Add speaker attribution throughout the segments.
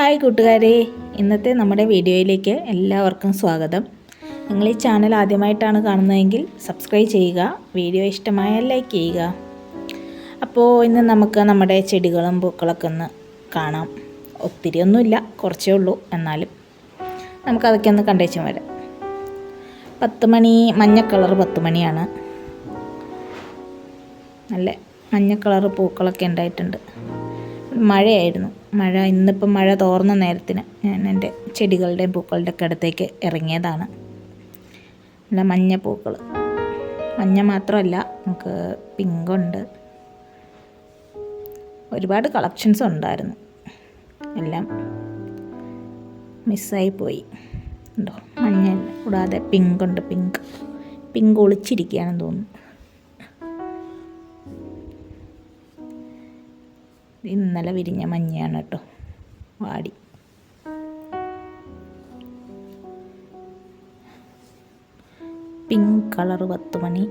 Speaker 1: Hi കൂട്ടുകാരെ, ഇന്നത്തെ നമ്മുടെ വീഡിയോയിലേക്ക് എല്ലാവർക്കും സ്വാഗതം. നിങ്ങൾ ഈ ചാനൽ ആദ്യമായിട്ടാണ് കാണുന്നതെങ്കിൽ സബ്സ്ക്രൈബ് ചെയ്യുക, വീഡിയോ ഇഷ്ടമായാൽ ലൈക്ക് ചെയ്യുക. അപ്പോൾ ഇന്ന് നമുക്ക് നമ്മുടെ ചെടികളും പൂക്കളൊക്കെ ഒന്ന് കാണാം. ഒത്തിരി ഒന്നുമില്ല, കുറച്ചേ ഉള്ളൂ, എന്നാലും നമുക്കതൊക്കെ ഒന്ന് കണ്ടേച്ചും വരാം. 10 മണി, മഞ്ഞ കളർ 10 മണിയാണ്. നല്ല മഞ്ഞ കളർ പൂക്കളൊക്കെ ഉണ്ടായിട്ടുണ്ട്. മഴയായിരുന്നു. ഇന്നിപ്പം മഴ തോർന്ന നേരത്തിന് ഞാൻ എൻ്റെ ചെടികളുടെയും പൂക്കളുടെ ഒക്കെ അടുത്തേക്ക് ഇറങ്ങിയതാണ്. നല്ല മഞ്ഞ പൂക്കൾ, മഞ്ഞ മാത്രമല്ല, നമുക്ക് പിങ്കുണ്ട്. ഒരുപാട് കളക്ഷൻസ് ഉണ്ടായിരുന്നു, എല്ലാം മിസ്സായി പോയി. ഉണ്ടോ, മഞ്ഞ കൂടാതെ പിങ്കുണ്ട്. പിങ്ക് ഒളിച്ചിരിക്കുകയാണെന്ന് തോന്നുന്നു. ഇന്നലെ വിരിഞ്ഞ മഞ്ഞയാണ് കേട്ടോ, വാടി. പിങ്ക് കളർ 10 മണി.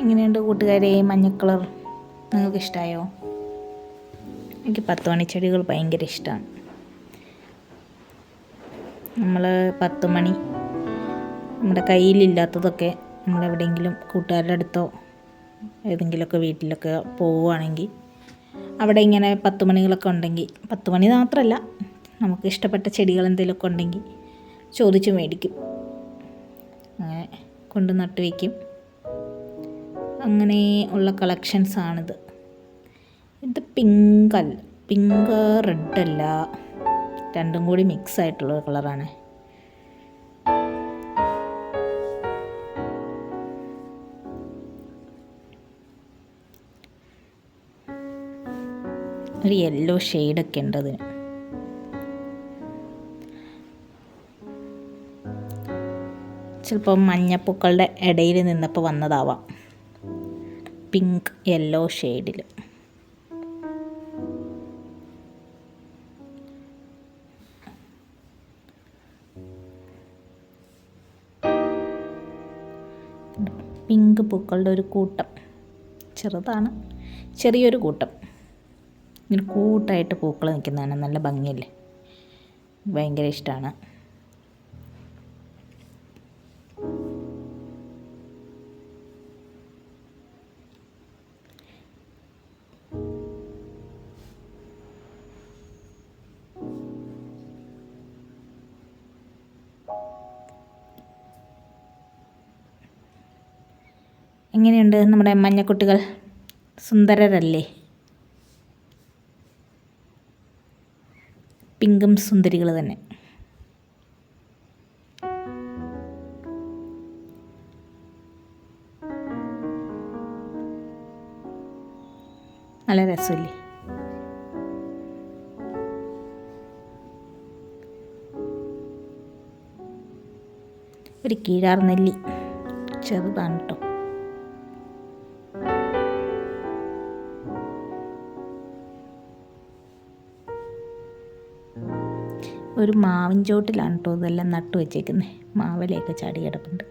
Speaker 1: എങ്ങനെയുണ്ട് കൂട്ടുകാരെ മഞ്ഞ കളർ? നിങ്ങൾക്ക് ഇഷ്ടമായോ? എനിക്ക് 10 മണി ചെടികൾ ഭയങ്കര ഇഷ്ടമാണ്. നമ്മൾ 10 മണി നമ്മുടെ കയ്യിലില്ലാത്തതൊക്കെ നമ്മളെവിടെയെങ്കിലും കൂട്ടുകാരുടെ അടുത്തോ ഏതെങ്കിലുമൊക്കെ വീട്ടിലൊക്കെ പോവുകയാണെങ്കിൽ അവിടെ ഇങ്ങനെ 10 മണികളൊക്കെ ഉണ്ടെങ്കിൽ, 10 മണി മാത്രമല്ല, നമുക്ക് ഇഷ്ടപ്പെട്ട ചെടികൾ എന്തെങ്കിലുമൊക്കെ ഉണ്ടെങ്കിൽ ചോദിച്ച് മേടിക്കും. അങ്ങനെ കൊണ്ട് നട്ട് വയ്ക്കും. അങ്ങനെ ഉള്ള കളക്ഷൻസാണിത്. ഇത് പിങ്ക് റെഡ് അല്ല, രണ്ടും കൂടി മിക്സ് ആയിട്ടുള്ള കളറാണ്. ഒരു യെല്ലോ ഷെയ്ഡൊക്കെ ഉണ്ട് അതിന്. ചിലപ്പോൾ മഞ്ഞപ്പൂക്കളുടെ ഇടയിൽ നിന്നപ്പോൾ വന്നതാവാം. പിങ്ക് യെല്ലോ ഷെയ്ഡിൽ. പിങ്ക് പൂക്കളുടെ ഒരു കൂട്ടം, ചെറുതാണ്, ചെറിയൊരു കൂട്ടം. ഇങ്ങനെ കൂട്ടായിട്ട് പൂക്കൾ നിൽക്കുന്നതാണ് നല്ല ഭംഗിയല്ലേ, ഭയങ്കര ഇഷ്ടമാണ്. എങ്ങനെയുണ്ട് നമ്മുടെ മഞ്ഞക്കുട്ടികൾ? സുന്ദരരല്ലേ? പിങ്കും സുന്ദരികൾ തന്നെ. നല്ല രസമില്ലേ? ഒരു കീഴാർ നെല്ലി, ചെറുതാണ് കേട്ടോ. ഒരു മാവിൻ ചോട്ടിലാണ് കേട്ടോ ഇതെല്ലാം നട്ടു വെച്ചേക്കുന്നത്. മാവിലയൊക്കെ ചാടി കിടപ്പുണ്ട്.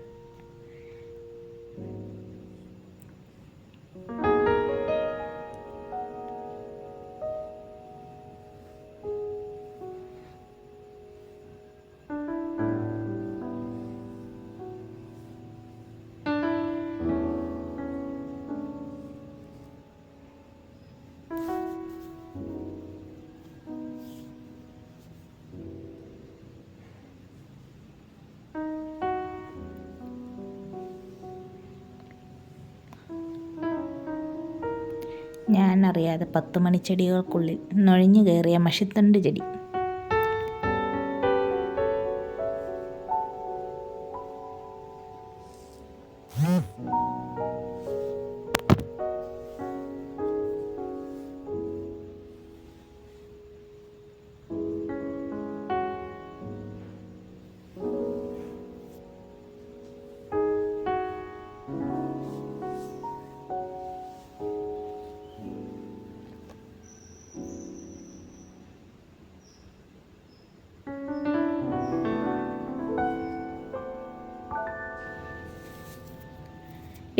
Speaker 1: ഞാൻ അറിയാതെ 10 മണി ചെടികൾക്കുള്ളിൽ നുഴഞ്ഞു കയറിയ മഷിത്തണ്ട് ചെടി.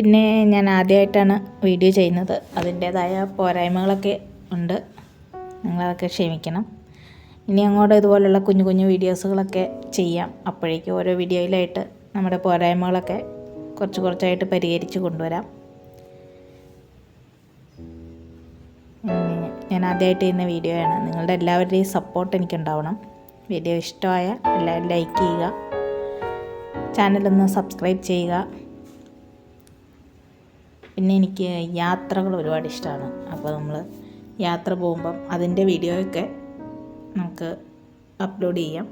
Speaker 1: പിന്നെ ഞാൻ ആദ്യമായിട്ടാണ് വീഡിയോ ചെയ്യുന്നത്, അതിൻ്റേതായ പോരായ്മകളൊക്കെ ഉണ്ട്, നിങ്ങളതൊക്കെ ക്ഷമിക്കണം. ഇനി അങ്ങോട്ട് ഇതുപോലുള്ള കുഞ്ഞു കുഞ്ഞു വീഡിയോസുകളൊക്കെ ചെയ്യാം. അപ്പോഴേക്കും ഓരോ വീഡിയോയിലായിട്ട് നമ്മുടെ പോരായ്മകളൊക്കെ കുറച്ച് കുറച്ചായിട്ട് പരിഹരിച്ച് കൊണ്ടുവരാം. ഞാൻ ആദ്യമായിട്ട് ചെയ്യുന്ന വീഡിയോ ആണ്. നിങ്ങളുടെ എല്ലാവരുടെയും സപ്പോർട്ട് എനിക്കുണ്ടാവണം. വീഡിയോ ഇഷ്ടമായ എല്ലാവരും ലൈക്ക് ചെയ്യുക, ചാനലൊന്ന് സബ്സ്ക്രൈബ് ചെയ്യുക. പിന്നെ എനിക്ക് യാത്രകൾ ഒരുപാട് ഇഷ്ടമാണ്. അപ്പോൾ നമ്മൾ യാത്ര പോകുമ്പം അതിൻ്റെ വീഡിയോയൊക്കെ നമുക്ക് അപ്ലോഡ് ചെയ്യാം.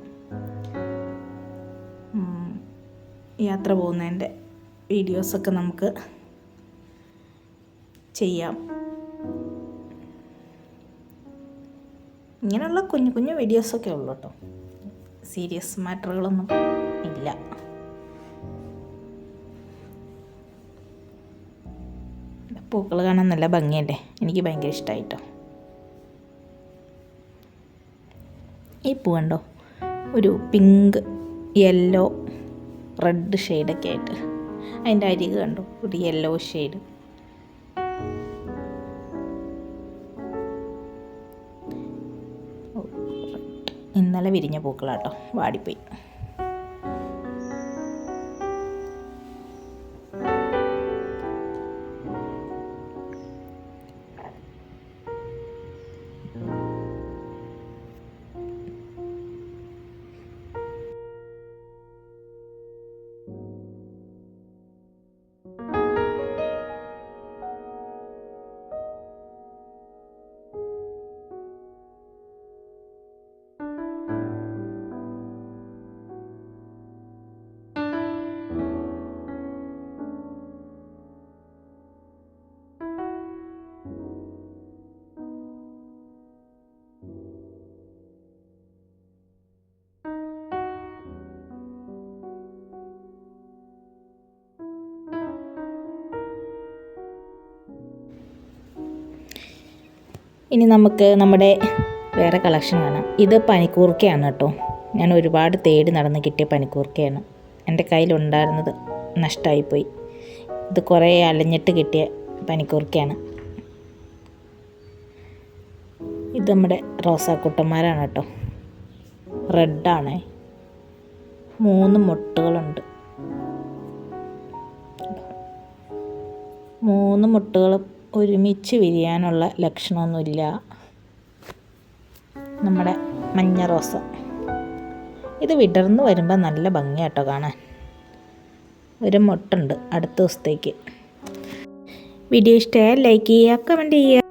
Speaker 1: യാത്ര പോകുന്നതിൻ്റെ വീഡിയോസൊക്കെ നമുക്ക് ചെയ്യാം. ഇങ്ങനെയുള്ള കുഞ്ഞു കുഞ്ഞു വീഡിയോസൊക്കെ ഉള്ളൂ കേട്ടോ, സീരിയസ് മാറ്ററുകളൊന്നും ഇല്ല. പൂക്കൾ കാണാൻ നല്ല ഭംഗിയല്ലേ, എനിക്ക് ഭയങ്കര ഇഷ്ടമായിട്ടോ. ഈ പൂ കണ്ടോ, ഒരു പിങ്ക്, യെല്ലോ, റെഡ് ഷെയ്ഡൊക്കെ ആയിട്ട്. അതിൻ്റെ അരികെ കണ്ടോ ഒരു യെല്ലോ ഷെയ്ഡ്. ഇന്നലെ വിരിഞ്ഞ പൂക്കളാട്ടോ, വാടിപ്പോയി. ഇനി നമുക്ക് നമ്മുടെ വേറെ കളക്ഷൻ കാണാം. ഇത് പനിക്കൂർക്കയാണ് കേട്ടോ. ഞാൻ ഒരുപാട് തേടി നടന്ന് കിട്ടിയ പനിക്കൂർക്കയാണ്. എൻ്റെ കയ്യിലുണ്ടായിരുന്നത് നഷ്ടമായിപ്പോയി. ഇത് കുറേ അലഞ്ഞിട്ട് കിട്ടിയ പനിക്കൂർക്കയാണ്. ഇത് നമ്മുടെ റോസാക്കുട്ടന്മാരാണ് കേട്ടോ, റെഡാണ്. 3 മൊട്ടുകളുണ്ട്. 3 മൊട്ടുകളും ഒരുമിച്ച് വിരിയാനുള്ള ലക്ഷണമൊന്നുമില്ല. നമ്മുടെ മഞ്ഞ റോസ ഇത് വിടർന്ന് വരുമ്പോൾ നല്ല ഭംഗിയാട്ടോ കാണാൻ. ഒരു മൊട്ടുണ്ട് അടുത്ത ദിവസത്തേക്ക്. വീഡിയോ ഇഷ്ടമായാൽ ലൈക്ക് ചെയ്യുക, കമൻറ്റ് ചെയ്യുക.